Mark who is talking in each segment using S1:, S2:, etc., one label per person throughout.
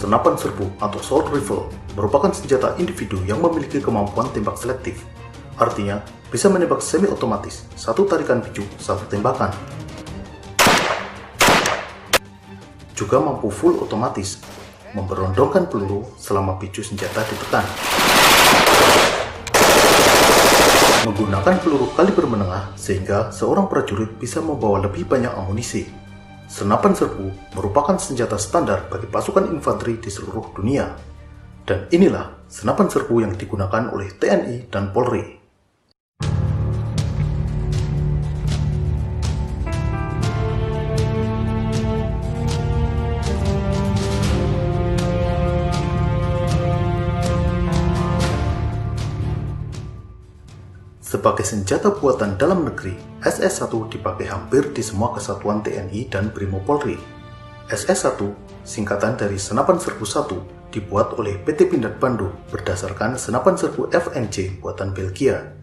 S1: Senapan serbu atau assault rifle merupakan senjata individu yang memiliki kemampuan tembak selektif. Artinya, bisa menembak semi-otomatis, satu tarikan picu, satu tembakan. Juga mampu full otomatis, memberondongkan peluru selama picu senjata ditekan. Menggunakan peluru kaliber menengah sehingga seorang prajurit bisa membawa lebih banyak amunisi. Senapan serbu merupakan senjata standar bagi pasukan infanteri di seluruh dunia. Dan inilah senapan serbu yang digunakan oleh TNI dan Polri. Sebagai senjata buatan dalam negeri, SS-1 dipakai hampir di semua kesatuan TNI dan Brimob Polri. SS-1, singkatan dari Senapan Serbu 1, dibuat oleh PT Pindad Bandung berdasarkan senapan serbu FNC buatan Belgia.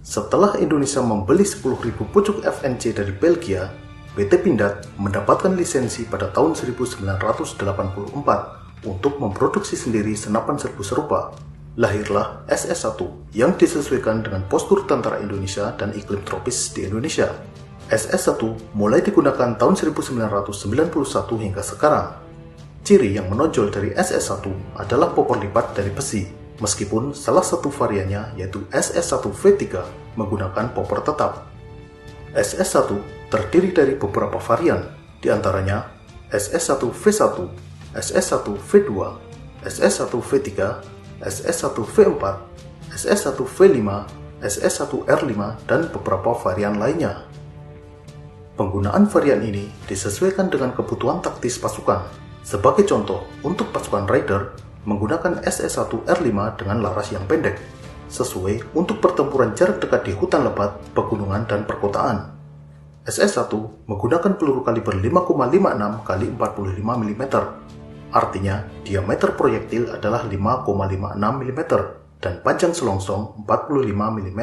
S1: Setelah Indonesia membeli 10.000 pucuk FNC dari Belgia, PT Pindad mendapatkan lisensi pada tahun 1984 untuk memproduksi sendiri senapan serbu serupa. Lahirlah SS-1 yang disesuaikan dengan postur tentara Indonesia dan iklim tropis di Indonesia. SS-1 mulai digunakan tahun 1991 hingga sekarang. Ciri yang menonjol dari SS-1 adalah popor lipat dari besi, meskipun salah satu variannya yaitu SS-1V3 menggunakan popor tetap. SS-1 terdiri dari beberapa varian, diantaranya SS-1V1, SS-1V2, SS-1V3, SS-1V4, SS-1V5, SS-1R5, dan beberapa varian lainnya. Penggunaan varian ini disesuaikan dengan kebutuhan taktis pasukan. Sebagai contoh, untuk pasukan Raider menggunakan SS-1R5 dengan laras yang pendek, sesuai untuk pertempuran jarak dekat di hutan lebat, pegunungan, dan perkotaan. SS-1 menggunakan peluru kaliber 5,56 x 45 mm. Artinya, diameter proyektil adalah 5,56 mm dan panjang selongsong 45 mm.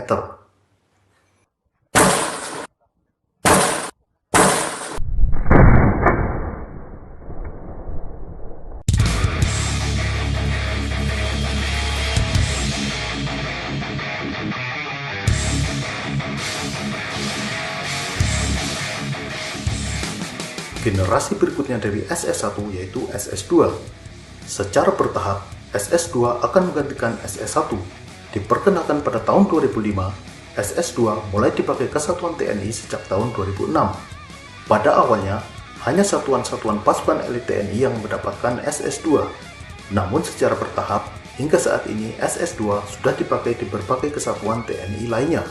S1: Generasi berikutnya dari SS-1 yaitu SS-2. Secara bertahap, SS-2 akan menggantikan SS-1. Diperkenalkan pada tahun 2005, SS-2 mulai dipakai kesatuan TNI sejak tahun 2006. Pada awalnya, hanya satuan-satuan pasukan elit TNI yang mendapatkan SS-2. Namun secara bertahap, hingga saat ini SS-2 sudah dipakai di berbagai kesatuan TNI lainnya.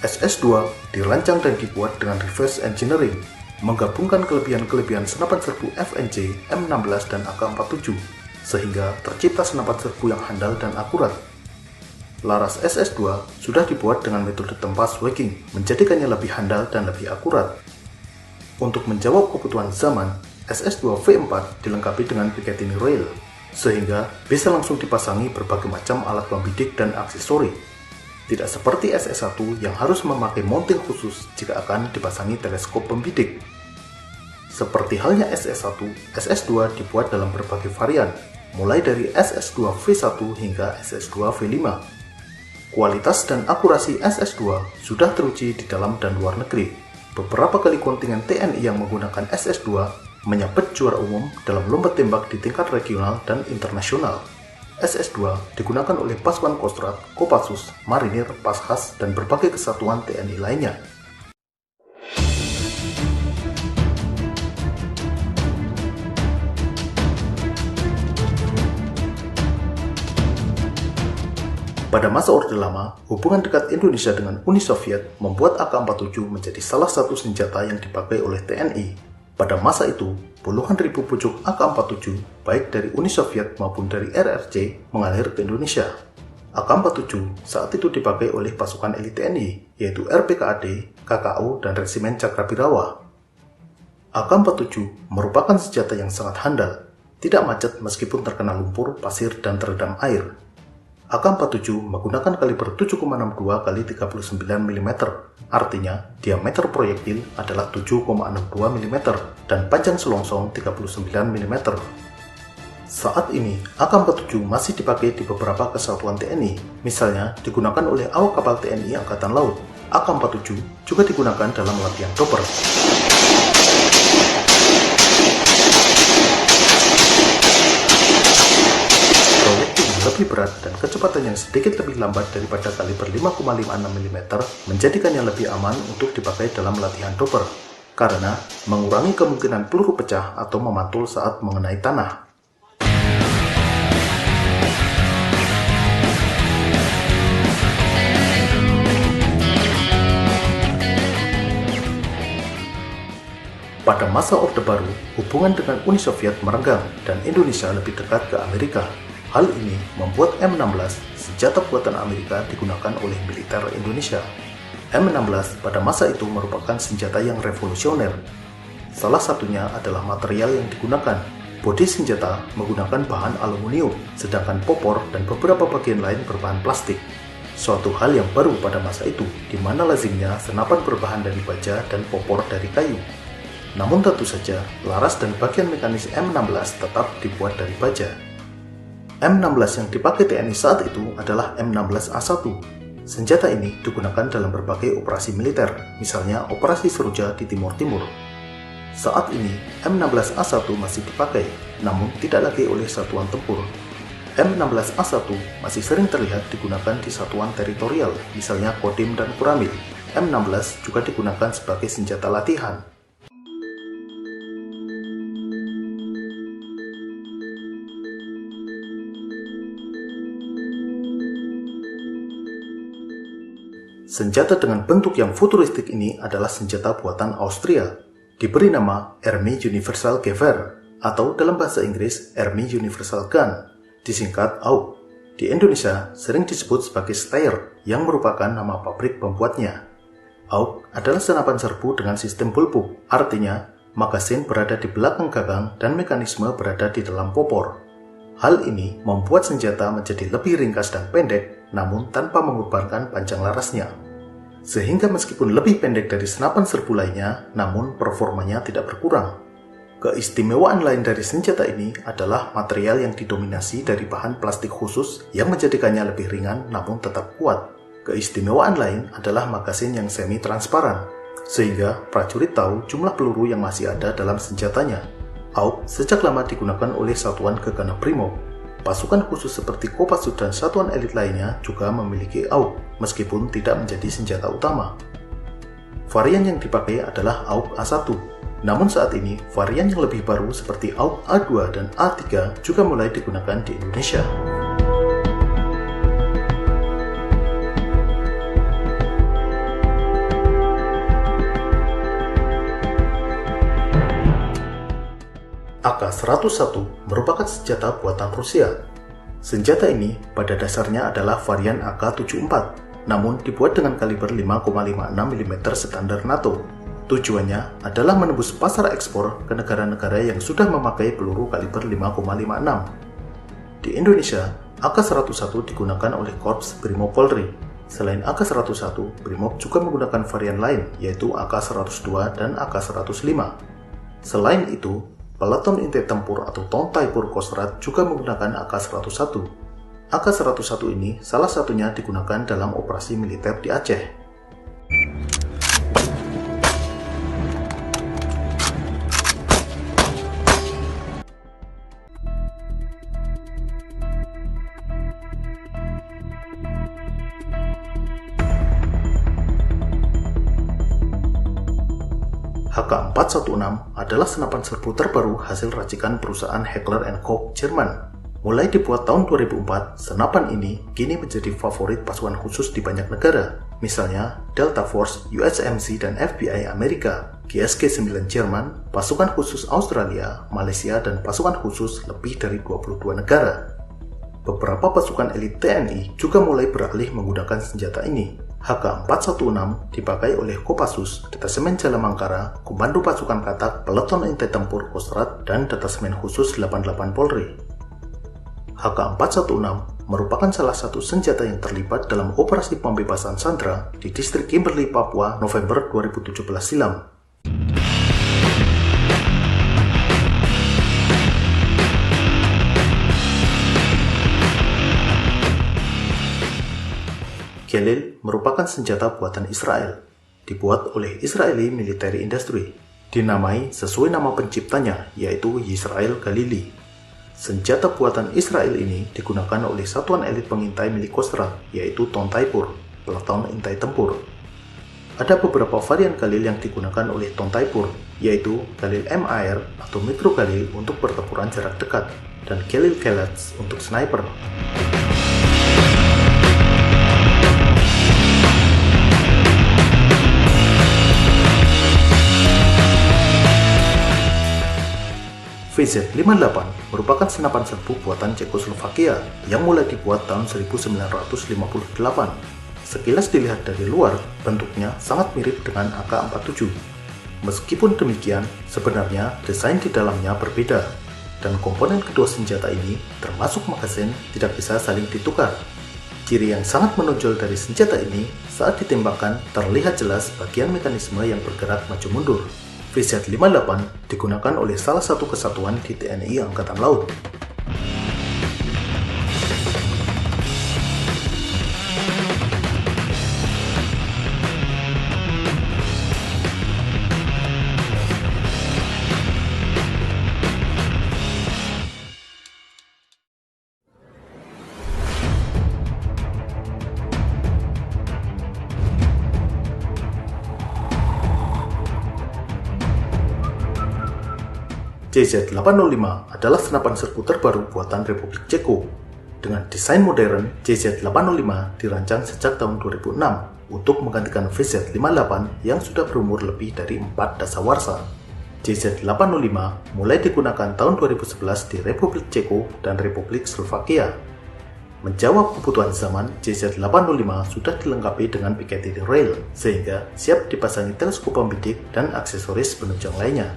S1: SS-2 dirancang dan dibuat dengan reverse engineering, menggabungkan kelebihan-kelebihan senapan serbu FNC, M16, dan AK-47, sehingga tercipta senapan serbu yang handal dan akurat. Laras SS-2 sudah dibuat dengan metode tempas waking, menjadikannya lebih handal dan lebih akurat. Untuk menjawab kebutuhan zaman, SS-2V4 dilengkapi dengan Picatinny rail, sehingga bisa langsung dipasangi berbagai macam alat pembidik dan aksesori. Tidak seperti SS-1 yang harus memakai mounting khusus jika akan dipasangi teleskop pembidik. Seperti halnya SS-1, SS-2 dibuat dalam berbagai varian, mulai dari SS-2V1 hingga SS-2V5. Kualitas dan akurasi SS-2 sudah teruji di dalam dan luar negeri. Beberapa kali kontingen TNI yang menggunakan SS-2 menyabet juara umum dalam lomba tembak di tingkat regional dan internasional. SS-2 digunakan oleh pasukan Kostrad, Kopassus, Marinir, Paskhas, dan berbagai kesatuan TNI lainnya. Pada masa Orde Lama, hubungan dekat Indonesia dengan Uni Soviet membuat AK-47 menjadi salah satu senjata yang dipakai oleh TNI. Pada masa itu, puluhan ribu pucuk AK-47, baik dari Uni Soviet maupun dari RRC, mengalir ke Indonesia. AK-47 saat itu dipakai oleh pasukan elit TNI, yaitu RPKAD, KKO, dan Resimen Cakrabirawa. AK-47 merupakan senjata yang sangat handal, tidak macet meskipun terkena lumpur, pasir, dan terendam air. AK-47 menggunakan kaliber 7,62 x 39 mm, artinya diameter proyektil adalah 7,62 mm dan panjang selongsong 39 mm. Saat ini, AK-47 masih dipakai di beberapa kesatuan TNI, misalnya digunakan oleh awak kapal TNI Angkatan Laut. AK-47 juga digunakan dalam latihan chopper. Proyektil lebih berat dan kecepatan yang sedikit lebih lambat daripada kaliber 5,56 mm menjadikannya lebih aman untuk dipakai dalam latihan chopper, karena mengurangi kemungkinan peluru pecah atau memantul saat mengenai tanah. Pada masa Orde Baru, hubungan dengan Uni Soviet merenggang dan Indonesia lebih dekat ke Amerika. Hal ini membuat M16, senjata buatan Amerika, digunakan oleh militer Indonesia. M16 pada masa itu merupakan senjata yang revolusioner. Salah satunya adalah material yang digunakan. Bodi senjata menggunakan bahan aluminium, sedangkan popor dan beberapa bagian lain berbahan plastik. Suatu hal yang baru pada masa itu, di mana lazimnya senapan berbahan dari baja dan popor dari kayu. Namun tentu saja, laras dan bagian mekanis M16 tetap dibuat dari baja. M16 yang dipakai TNI saat itu adalah M16A1. Senjata ini digunakan dalam berbagai operasi militer, misalnya Operasi Seroja di Timur Timur. Saat ini, M16A1 masih dipakai, namun tidak lagi oleh satuan tempur. M16A1 masih sering terlihat digunakan di satuan teritorial, misalnya Kodim dan Kuramil. M16 juga digunakan sebagai senjata latihan. Senjata dengan bentuk yang futuristik ini adalah senjata buatan Austria, diberi nama Army Universal Gewehr atau dalam bahasa Inggris Army Universal Gun, disingkat AUG. Di Indonesia sering disebut sebagai Steyr yang merupakan nama pabrik pembuatnya. AUG adalah senapan serbu dengan sistem bullpup, artinya magasin berada di belakang gagang dan mekanisme berada di dalam popor. Hal ini membuat senjata menjadi lebih ringkas dan pendek, namun tanpa mengorbankan panjang larasnya. Sehingga meskipun lebih pendek dari senapan serbu lainnya, namun performanya tidak berkurang. Keistimewaan lain dari senjata ini adalah material yang didominasi dari bahan plastik khusus yang menjadikannya lebih ringan namun tetap kuat. Keistimewaan lain adalah magasin yang semi-transparan, sehingga prajurit tahu jumlah peluru yang masih ada dalam senjatanya. AUG sejak lama digunakan oleh Satuan Gegana Brimob. Pasukan khusus seperti Kopassus dan satuan elit lainnya juga memiliki AUG, meskipun tidak menjadi senjata utama. Varian yang dipakai adalah AUG A1, namun saat ini varian yang lebih baru seperti AUG A2 dan A3 juga mulai digunakan di Indonesia. AK-101 merupakan senjata buatan Rusia. Senjata ini pada dasarnya adalah varian AK-74, namun dibuat dengan kaliber 5,56 mm standar NATO. Tujuannya adalah menembus pasar ekspor ke negara-negara yang sudah memakai peluru kaliber 5,56. Di Indonesia, AK-101 digunakan oleh Korps Brimob Polri. Selain AK-101, Brimob juga menggunakan varian lain, yaitu AK-102 dan AK-105. Selain itu, Peleton Inti Tempur atau Tontaipur Kostrad juga menggunakan AK-101. AK-101 ini salah satunya digunakan dalam operasi militer di Aceh. HK416 adalah senapan serbu terbaru hasil racikan perusahaan Heckler & Koch Jerman. Mulai dibuat tahun 2004, senapan ini kini menjadi favorit pasukan khusus di banyak negara, misalnya Delta Force, USMC dan FBI Amerika, GSG-9 Jerman, pasukan khusus Australia, Malaysia, dan pasukan khusus lebih dari 22 negara. Beberapa pasukan elit TNI juga mulai beralih menggunakan senjata ini. HK416 dipakai oleh Kopassus, Detasemen Jalamangkara, Komando Pasukan Katak, Peleton Inti Tempur Kostrad, dan Detasemen Khusus 88 Polri. HK416 merupakan salah satu senjata yang terlibat dalam operasi pembebasan sandera di distrik Kimberley, Papua, November 2017 silam. Galil merupakan senjata buatan Israel, dibuat oleh Israeli Military Industry, dinamai sesuai nama penciptanya yaitu Yisrael Galili. Senjata buatan Israel ini digunakan oleh satuan elit pengintai milik Kostrad yaitu Tontaipur, Peleton Intai Tempur. Ada beberapa varian Galil yang digunakan oleh Tontaipur, yaitu Galil MAR atau Mikro Galil untuk pertempuran jarak dekat, dan Galil Galats untuk sniper. VZ-58 merupakan senapan serbu buatan Cekoslovakia yang mulai dibuat tahun 1958. Sekilas dilihat dari luar, bentuknya sangat mirip dengan AK-47. Meskipun demikian, sebenarnya desain di dalamnya berbeda, dan komponen kedua senjata ini, termasuk magasin, tidak bisa saling ditukar. Ciri yang sangat menonjol dari senjata ini, saat ditembakkan terlihat jelas bagian mekanisme yang bergerak maju mundur. VZ-58 digunakan oleh salah satu kesatuan di TNI Angkatan Laut. JZ-805 adalah senapan serbu terbaru buatan Republik Ceko. Dengan desain modern, JZ-805 dirancang sejak tahun 2006 untuk menggantikan VZ-58 yang sudah berumur lebih dari 4 dasawarsa. JZ-805 mulai digunakan tahun 2011 di Republik Ceko dan Republik Slovakia. Menjawab kebutuhan zaman, JZ-805 sudah dilengkapi dengan Piketty rail, sehingga siap dipasangi teleskop pembidik dan aksesoris penunjang lainnya.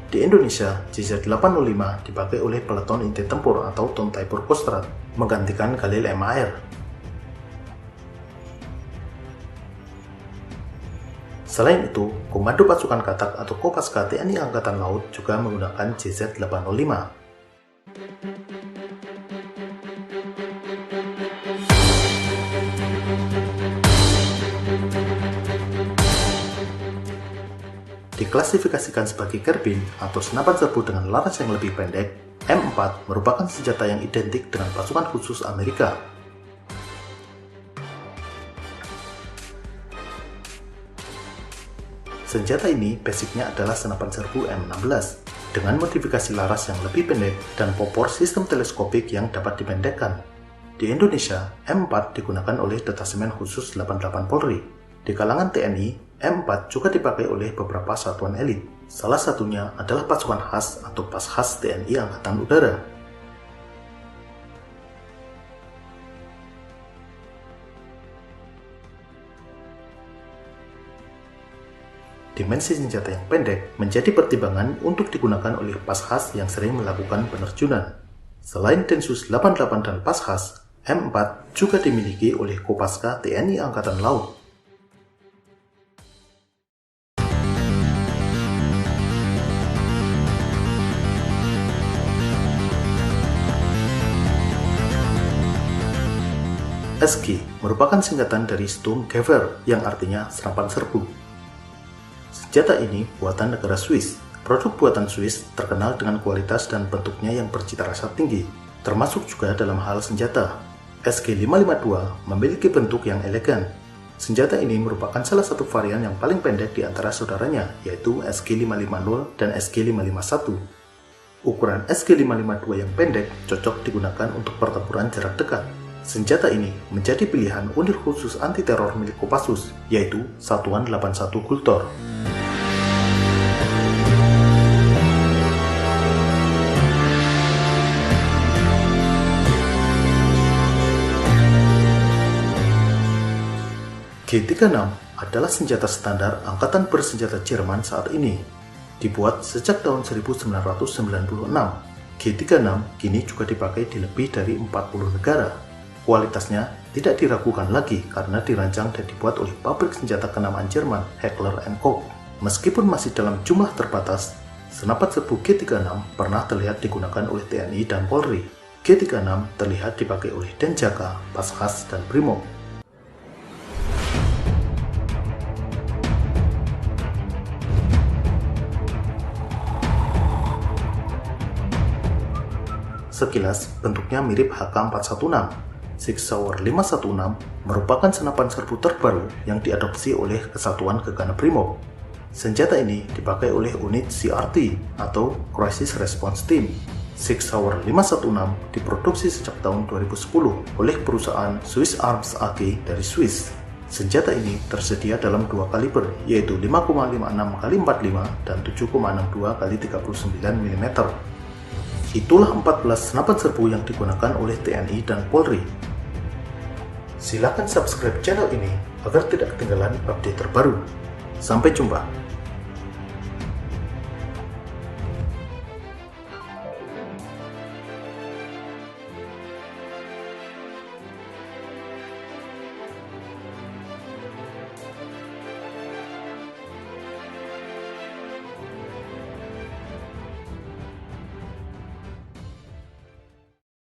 S1: Di Indonesia, JZ-805 dipakai oleh Peleton Intai Tempur atau Tontaipur Kostrad, menggantikan Galil MAR. Selain itu, Komando Pasukan Katak atau Kopaska TNI Angkatan Laut juga menggunakan JZ-805. Diklasifikasikan sebagai karbin atau senapan serbu dengan laras yang lebih pendek, M4 merupakan senjata yang identik dengan pasukan khusus Amerika. Senjata ini basicnya adalah senapan serbu M16 dengan modifikasi laras yang lebih pendek dan popor sistem teleskopik yang dapat dipendekkan. Di Indonesia, M4 digunakan oleh Detasemen Khusus 88 Polri. Di kalangan TNI, M4 juga dipakai oleh beberapa satuan elit. Salah satunya adalah pasukan khas atau pas khas TNI Angkatan Udara. Dimensi senjata yang pendek menjadi pertimbangan untuk digunakan oleh pas khas yang sering melakukan penerjunan. Selain Densus 88 dan pas khas, M4 juga dimiliki oleh Kopaska TNI Angkatan Laut. SG merupakan singkatan dari Sturmgewehr yang artinya senapan serbu. Senjata ini buatan negara Swiss. Produk buatan Swiss terkenal dengan kualitas dan bentuknya yang bercita rasa tinggi, termasuk juga dalam hal senjata. SG-552 memiliki bentuk yang elegan. Senjata ini merupakan salah satu varian yang paling pendek di antara saudaranya, yaitu SG-550 dan SG-551. Ukuran SG-552 yang pendek cocok digunakan untuk pertempuran jarak dekat. Senjata ini menjadi pilihan unit khusus anti-teror milik Kopassus, yaitu Satuan 81 Gultor. G36 adalah senjata standar Angkatan Bersenjata Jerman saat ini. Dibuat sejak tahun 1996, G36 kini juga dipakai di lebih dari 40 negara. Kualitasnya tidak diragukan lagi karena dirancang dan dibuat oleh pabrik senjata kenamaan Jerman, Heckler & Koch. Meskipun masih dalam jumlah terbatas, senapan serbu G36 pernah terlihat digunakan oleh TNI dan Polri. G36 terlihat dipakai oleh Denjaka, Paskhas, dan Brimob. Sekilas, bentuknya mirip HK416. Sig Sauer 516 merupakan senapan serbu terbaru yang diadopsi oleh Kesatuan Gegana Brimob. Senjata ini dipakai oleh unit CRT atau Crisis Response Team. Sig Sauer 516 diproduksi sejak tahun 2010 oleh perusahaan Swiss Arms AG dari Swiss. Senjata ini tersedia dalam dua kaliber, yaitu 5,56x45 dan 7,62x39 mm. Itulah 14 senapan serbu yang digunakan oleh TNI dan Polri. Silakan subscribe channel ini agar tidak ketinggalan update terbaru. Sampai jumpa.